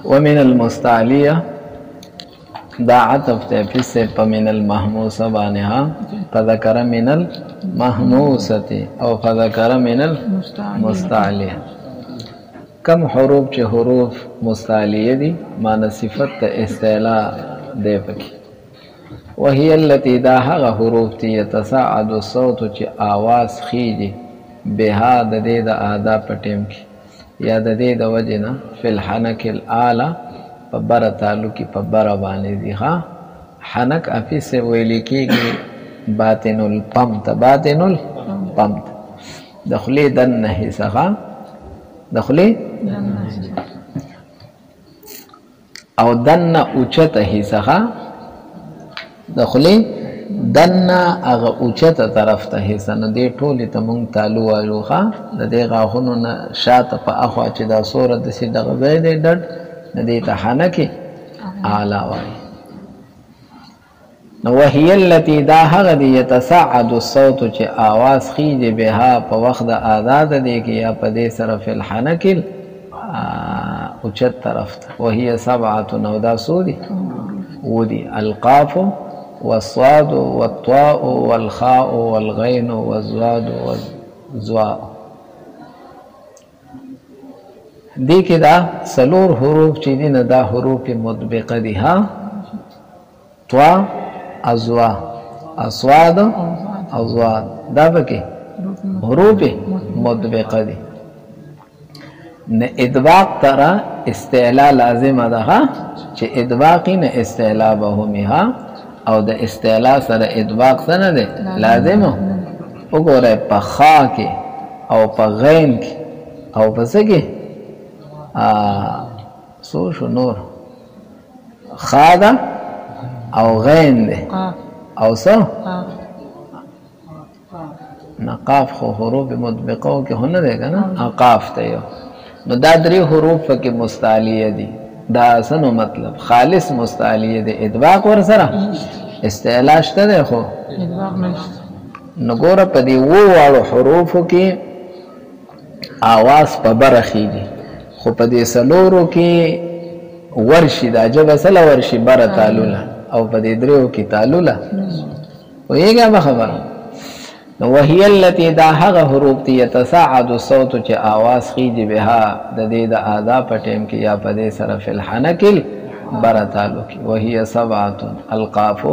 ومن المستعلیه دا عطف ته فیس په من المحموسه باندې ها فذكر من المحموسه او فذكر من المستعلیه کم حروف چې حروف مستعلیه دي معنی صفت استعلاء دی پکې وهي التي دا هغه حروف دي يتصاعد الصوت چې आवाज خيږي بها د دې د ادا پټیم کې یا د دې د وجنه فل حنک الاعلى په بر تعلقي په بر باندې دي ها حنک افي سے ویل کېږي باطن الپمت دخلي دنه حصہ دخلي او دنه اوچته حصہ دخلي دنه هغه اوچته طرف ته حصہ نه دی ټولې ته مونږ تعالو وایو ښا د دې غاښونو نه شاته په اخوا چې دا صورت د سي دغه ځای دی ډډ د دې ته حنکي اعلی وایي نو وهي التي دا هغه دی يتصاعد الصوت چې आवाज خيږي بها په وخت د آزاد دی کې یا په دې سره فل حنکل اوچت طرف ته وهي سبعه نو دا سودي ودي القاف والصاد والطاء والخاء والغين والزاد والزواء دي كده سلور حروف چې دي نه دا حروف مطبقه دي ها طا ازوا اصواد ازواد دا بکې حروف مطبقه دي نه ادباق ترى استعلاء لازم ده ها چې ادباق نه استعلاء به ها او د استعلاء سره ادباق سره ده لازم وګوره په خا کې او په غین کې او په څه کې سو شو نور خا ده او غین ده او څه نقاف خو حروف مطبقه کې هونه ده کنه اقاف ته یو نو دا درې حروف کې مستعلیه دي دا سنو مطلب خالص مستعلیه دي ادباق ور سره استعلاء شته ده خو ادباق نشته نو ګوره په دې وو واړو حروفو کې आवाज په برخېږي خو په دې سلورو کې ورشي دا جبه سره ورشي بر تعالوله او په دې درو کې تعالوله وېګه به خبره نو وهي التي دا هغه حروف دي يتصاعد الصوت چې आवाज خيږي بها د دې د ادا په ټیم کې یا په دې سره فل حنکل بر تعلق وهي سبعه القاف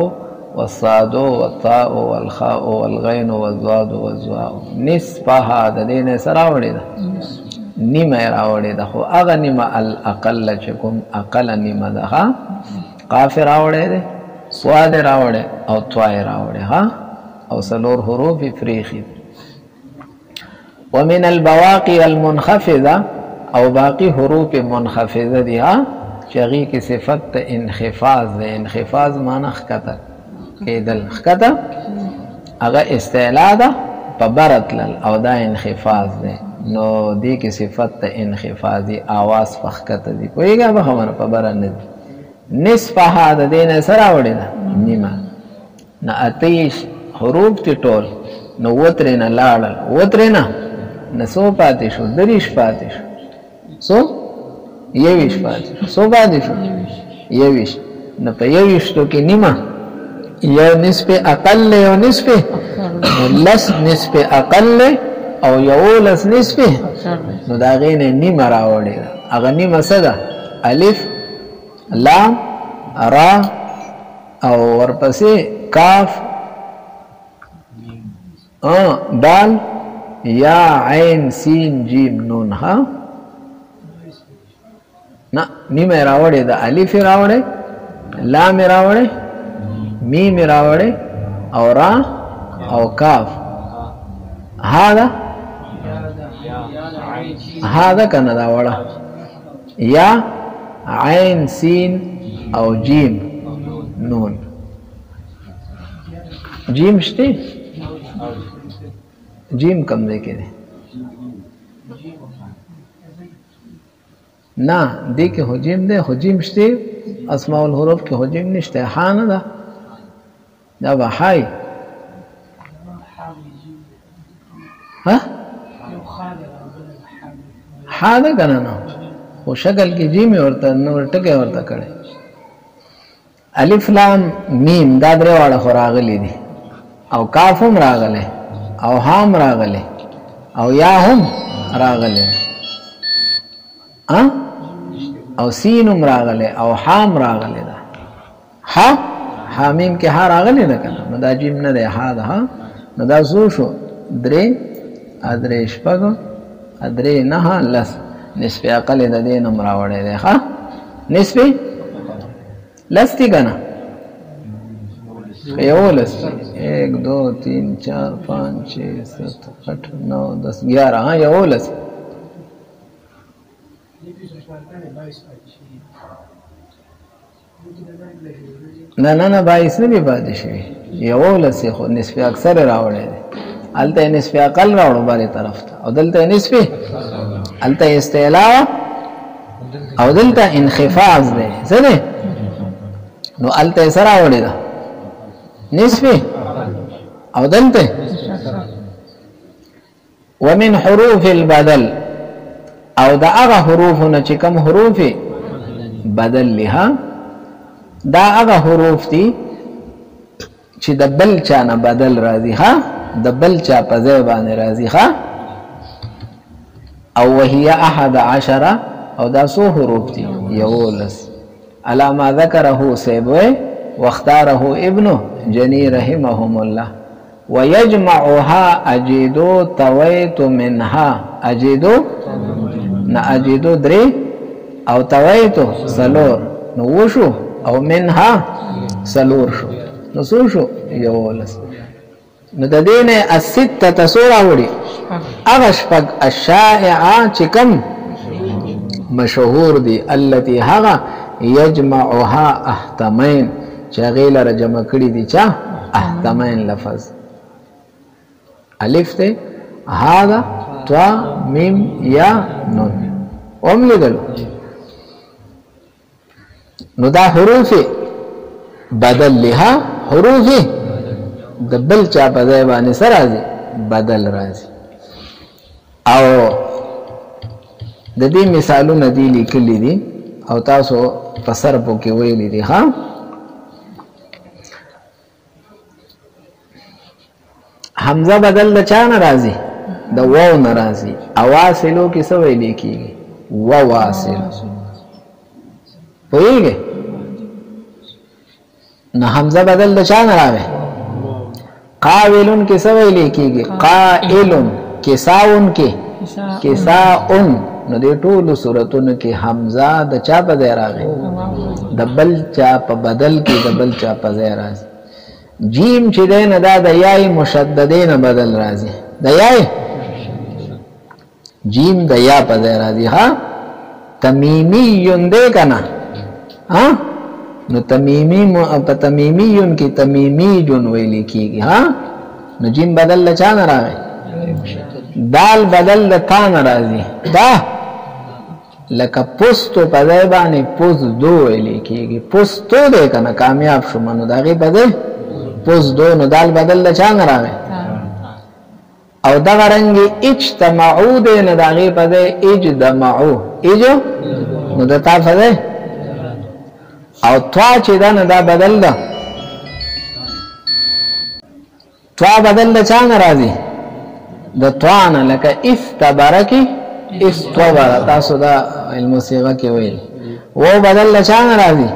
والصاد والطاء والخاء والغين والضاد والزاء نصفها د دې نه سره وړي ده نیمه راوړي ده خو هغه نیمه الاقل چې کوم اقل نیمه ده ها قاف راوړي ده صاد راوړي او طاء راوړي ها او سلور حروف فریخی ومن البواقي المنخفضه او باقی حروف منخفضه دي ها چغی کی صفت انخفاض ده انخفاض معنی خکته کېدل خکته هغه استعلاء ده په برتل او دا انخفاض ده نو دی کی صفت انخفاضی आवाज فخکته دي کویګه به خبره په برنه نصف هذا دین سره وړي ده نیمه نه اتیش حروف تی ټول نو وترنه لاړل وترنه نسو پاتې شو دریش پاتې شو سو یویش پاتې شو سو پاتې شو یویش نه په یویشتو کې نیمه یو نصف اقل یو نصف لس نصف اقل او یو لس نصف نو دا غینه نیمه راوړي هغه نیمه څه ده الف لام را او ورپسې کاف دال یا عین سین جیم نون ها نه نیمه راوړې ده الف راوړې لام راوړې میم راوړې او را او کاف هذا کنه دا وړه یا عین سین او جیم نون جیم شته جیم کم دے کے دے نا دے کے حجیم دے حجیم شتے اسماء الحروف کے حجیم نشتے حان دا دا با حای ها حا دا کنا نا خو شکل کې جیم ورته نور ټکي ورته کړي الف لام میم دا درې واړه خو راغلي دي او کاف هم راغله او هام راغله او یا هم راغله او سین هم راغله او حام راغله دا ها حامیم کې ها راغله نه کنه نو دا جیم نه ده ها ده نو دا زو شو درې ادرې شپږ ادرې نه لس نسبی عقل د دې نمبر راوړی دی ها نسبی لستی کنه یو لس 1 2 3 4 5 6 7 8 9 10 11 ها یو لس نه نه نه 22 نه دی پاتې شوی یو لس خو نسبی اکثر راوړی دی الته نسبی عقل راوړو باندې طرف ته او دلته نسبی الته استعلاء او دلته انخفاض دی څه دی نو الته سره وړي دا نسبی او دلته ومن حروف البدل او دا هغه حروفونه چې کوم حروف بدل لها دا هغه حروف دي چې د بل چا نه بدل راځي ها د بل چا په ځای باندې راځي ها او وهي 11 او دا سو حروف دي یولس علامه ذکره سیبوی واختاره ابن جنی رحمهم الله ويجمعها اجدو تويت منها اجدو نا اجدو دري او تويت سلور نو وشو او منها سلور شو نو سو شو یولس نو د دینه السته تسورا وړي هغه شپږ الشائعه چې کوم مشهور دي التي هغه يجمعها احتمين چې غیل را جمع کړي دي چا احتمين لفظ الف ته هذا توا میم یا نون اوم لګلو نو دا حروف بدل لها حروف د بل چا په ځای باندې سره راځي بدل راځي او د دې مثالونه دي لیکلي دي او تاسو په سرپو کې ویلي دي ها حمزه بدل د چا نه راځي د واو نه راځي اواصلو کې څه ویل کېږي وواصل پوهیږئ نو حمزه بدل د چا نه راغی قاولن کې څه ویل کېږي قائلن کساون کې کساون نو دې ټول صورتونو کې حمزه د چا په ځای راغی د بل چا په بدل کې د بل چا په ځای راځي جیم چې دی نه دا د یای مشددې نه بدل راځي د یای جیم د یا په ځای راځي ها تمیمی یون دی که نه ها نو تمیمی په تمیمی یون کې تمیمی جون ویلی کېږي ها نو جیم بدل د چا نه راغی دال بدل د تا نه راځي دا لکه پوستو په ځای باندې پوست دو ویلی کېږي پوستو دی که نه کامیاب شو نو د هغې په ځای پوست دو نو دال بدل د چا نه راغی او دغه رنګې اجتمعو دی نو د هغې په ځای اجدمعو اجو نو د تا په ځای او توا چې ده نو دا بدل ده توا بدل د چا نه راځي د توا نه لکه استبره کې استوبره تاسو دا علم صیغه کې ویل و بدل د چا نه راځي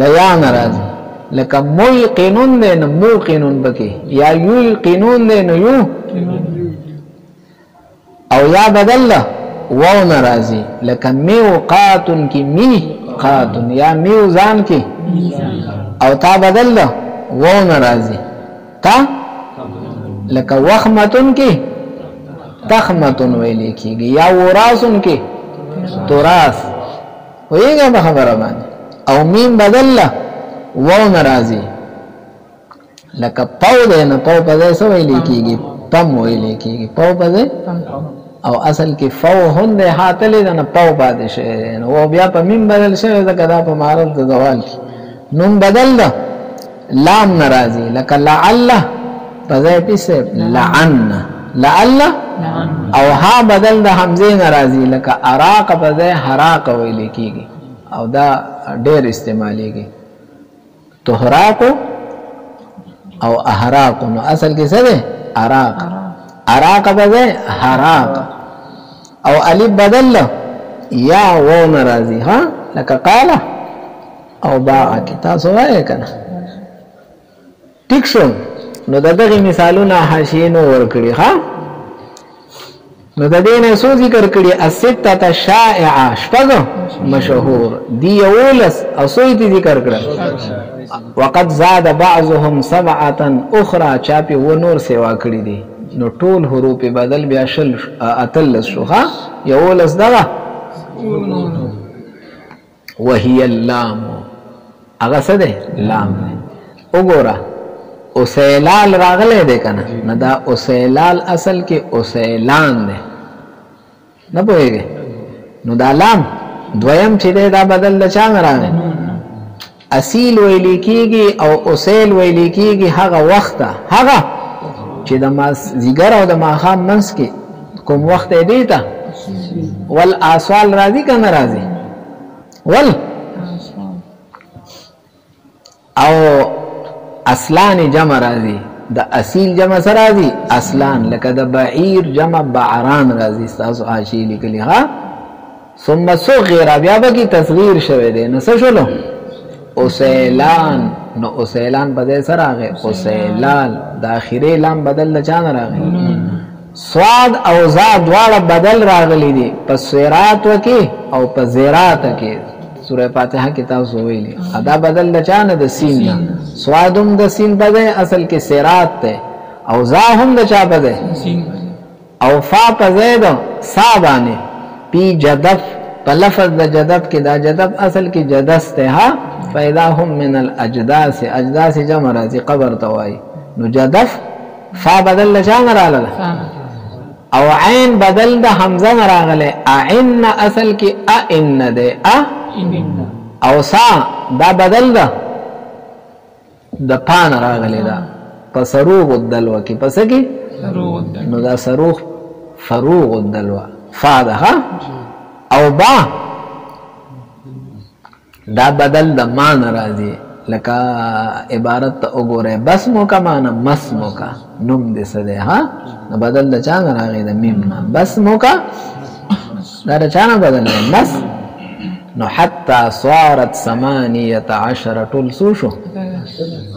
د یا نه راځي لکه موقنون دی نو موقنون پکې یا یوقنون دی نو یو او یا بدل ده واو نه راځي لکه میوقاتن کې میقاتن یا میوزان کې او تا بدل ده واو نه راځي تا لکه وخمتن کې تخمتن ویلې کېږي یا وراسن کې تراث ویږه په خبره باندې او میم بدل ده واو نه راځي لکه پاو دی نه پاو په ځای څه ویلې کېږي پم ویلې کېږي پاو په ځای او اصل کې فو هند حاتلې ده نه پاو پاتې شوی نو او بیا په میم بدل شوی ځکه دا په معرض د زوال کې نون بدل ده لام نه راځي لکه لعله په ځای پسې لعن لعله او ها بدل د حمزه ناراضي لکه اراق په ځای حراق ویل کیږي او دا ډېر استعماليږي تهراق او احراق نو اصل کې څه ده اراق اراق په ځای حراق او الف بدل یا و ناراضي ها لکه قال او باع کی تاسو وایې کنه ټیک شو نو دغه مثالونه حاشیه ورکړي ها نو د دې نه سو ذکر کړي السته شائعه شپږ مشهور دی اولس او سو دې ذکر کړل وقد زاد بعضهم سبعه اخرى چاپی و نور سیوا کړی دي نو ټول حروف بدل بیا شل اتلس شو ها یولس دغه وهي اللام هغه څه ده لام وګوره اوسیلال راغله ده کنه نه دا اوسیلال اصل کې اوسیلان ده نه پوهیږي نو دا لام دویم چې دا بدل د چا راغی اصیل ویل کیږي او اوسیل ویل کیږي هغه وخت هغه چې د ماس زیګر او د ماخام منس کې کوم وخت دی ته ول اصال راضی کنه راضی ول او اصلان جمع راضی د اصیل جمع سره راضی اصلان لکه د بعیر جمع بعران راضی تاسو عاشی لیکلی ها ثم صغیر بیا به کی تصغیر شوه دی نو څه شلو اوسیلان نو اوسیلان بدل سره راغی اوسیلال د اخیری لام بدل چانه راغی صاد او زا دواړه بدل راغلي دي په سیرات وکي او په زیرات کې سوره فاتحه کې تاسو ویلي ادا بدل د چانه د سین نه صادم د سین بدل اصل کې سیرات ته او زا هم د چا بدل او فا په زید صابانه پی جدف په لفظ د جدف کې دا جدف اصل کې جدس ته ها فاذا هم من الاجداث اجداث جمع راځي قبر توای نو جدف فا بدل چانه راغله او عین بدل د حمزه راغله عین اصل کې ان ده او سا دا بدل ده د پان راغله دا پسروغ الدلو کې پس کې نو دا سروغ فروغ الدلو فا ده او با دا بدل د مان راځي لکه عبارت وګوره بسمو کا معنا مسمو کا نوم دې سده ها بدل د چا راغی د میم نه بسمو کا دا چا بدل مس نو حتى صارت 18 طول سوشو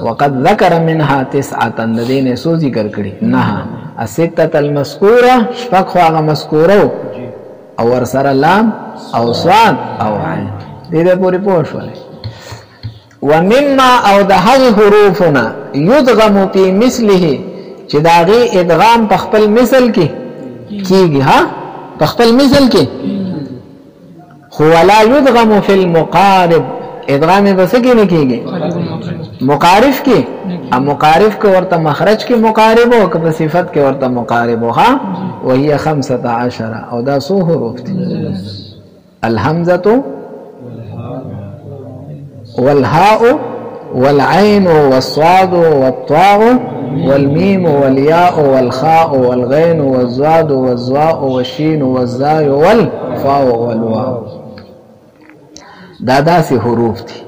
وقد ذكر منها 9 الذين سو ذکر کړي نه السته المذكوره شپږ خو مذکوره او ورسره لام او صاد او عین دې پوری پوښولې ومما او د هغه حروفنا يدغم في مثله چې داغي ادغام په خپل مثل کې کیږي ها په خپل مثل کې هو لا يدغم في المقارب ادغام بس کې نه کیږي مقارف کې ا مقارف کې ورته مخرج کې مقارب او په صفت کې ورته مقارب ها وهي 15 او دا سو حروف دي الحمزه والهاء والعين والصاد والطاء والميم والياء والخاء والغين والزاد والزاء والشين والزاي والفاء والواو دا داسې حروف دي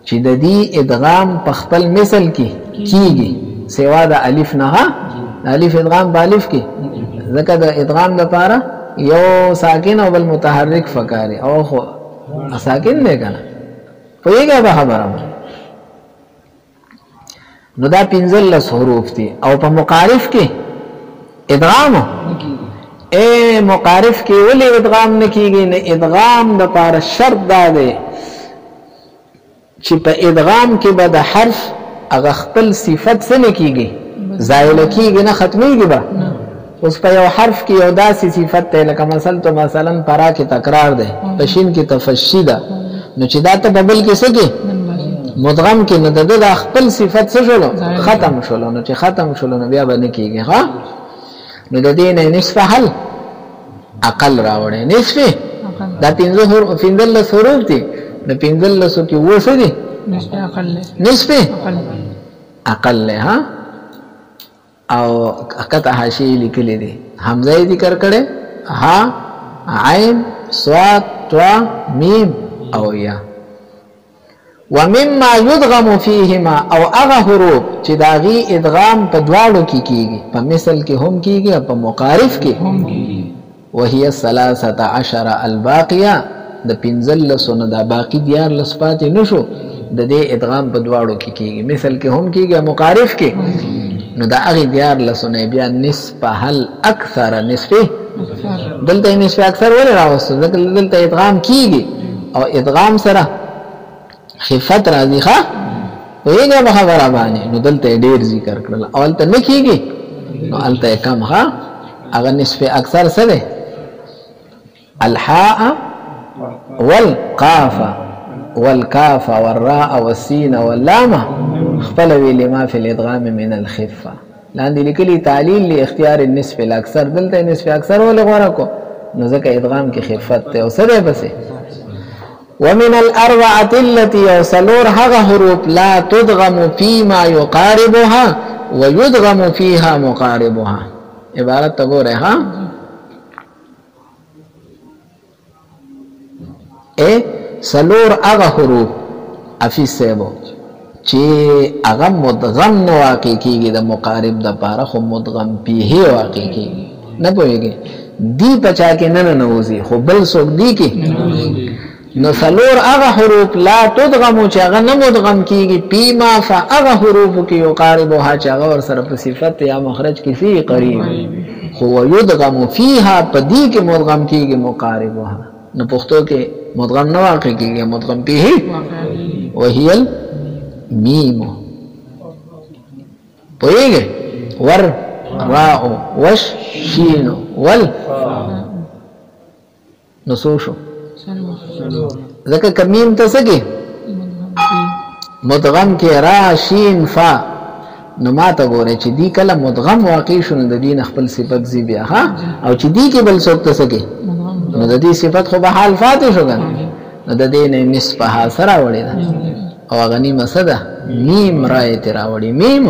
چې د دې ادغام په خپل مثل کې کیږي سوا د الف نه الف ادغام بالف کې ځکه د ادغام لپاره یو ساکن او بل متحرک فکاري او خو ساکن نه کنه پوهیږه به خبره نو دا 15 حروف دي او په مقارف کې ادغام اے مقارف کې ولې ادغام نه کیږي نه ادغام د لپاره شرط دا دی چې په ادغام کې به د حرف هغه خپل صفت څه کیږي زائل کیږي نه ختميږي به اوس په یو حرف کې یو داسې صفت ته لکه مثلا پرا کې تکرار ده پشین کې تفشی ده نو چې دا ته بل کې څه کې مدغم کې نه د خپل صفت څه شول ختم شول نو چې ختم شول نو بیا به نه کیږي ها نو د دې نه نصف حل اقل راوړي نصف دا 15 حروف دي د 15 کې وڅ دي نصف اقل ها او کته حاشیه لیکلې دي حمزه ذکر کړي ها عین صاد طا میم او یا. ومما يدغم فيهما او اغه حروف چې داغي ادغام په دواړو کې کیږي په مثل کې هم کیږي او په مقارف کې هم کیږي. وهي 13 الباقيه د 15 نه دا باقی دیار لصفات نشو د دې ادغام په دواړو کې کیږي مثل کې هم کیږي مقارف کې. نو دا اغه دیار لسونه بیا نصف هل اکثر نصفه دلته نصف اکثر ولې راوستو ځکه دلته ادغام کیږي او ادغام سره خفت راځي ښا ویګه به خبره باندې نو دلته ډیر ذکر کړل اول ته نه کیږي نو الته کم ښا هغه نصف اکثر څه ده الحاء والقاف والكاف والراء والسين واللام خپل ویل ما في الادغام من الخفه لاندې لیکلي تعلیل لاختیار النصف الاکثر دلته نصف اکثر ولې غوړه کو نو ځکه ادغام کې خفت ته او سره بسې. ومن الاربعه التي يوصلون هغه حروف لا تدغم فيما يقاربها ويدغم فيها مقاربها عبارت ته ګوره ها سلور هغه حروف افي سبو چې هغه مدغم نه واقع کیږي د مقارب د پاره خو مدغم به واقع کیږي نه پوهیږي دی پچا کې نه نوځي خو بل څوک دی کې نو سلور هغه حروف لا تدغم چې هغه نه مدغم کیږي پیما فهغه حروف کې یقاربها چې هغه ور سره په صفت یا مخرج کې فی قریب خو یدغم فیها پدی کې مدغم کیږي مقاربها نو پښتو کې مدغم نه واقع کیږي مدغم به وهي الميم پوهیږي ور راء وش شین ول نصوشو ذکر کمیم تسکی مدغم کې را شین فا نو ما ته ګوره چې دی کله مدغم واقع شونه د دین خپل صفت زی بیا ها او چې دی کې بل څوک تسکی نو د دې صفت خو به حال فاتح شو کنه نو د دې نه نسبه سره وړي دا او غنی مسده میم رایت راوړي میم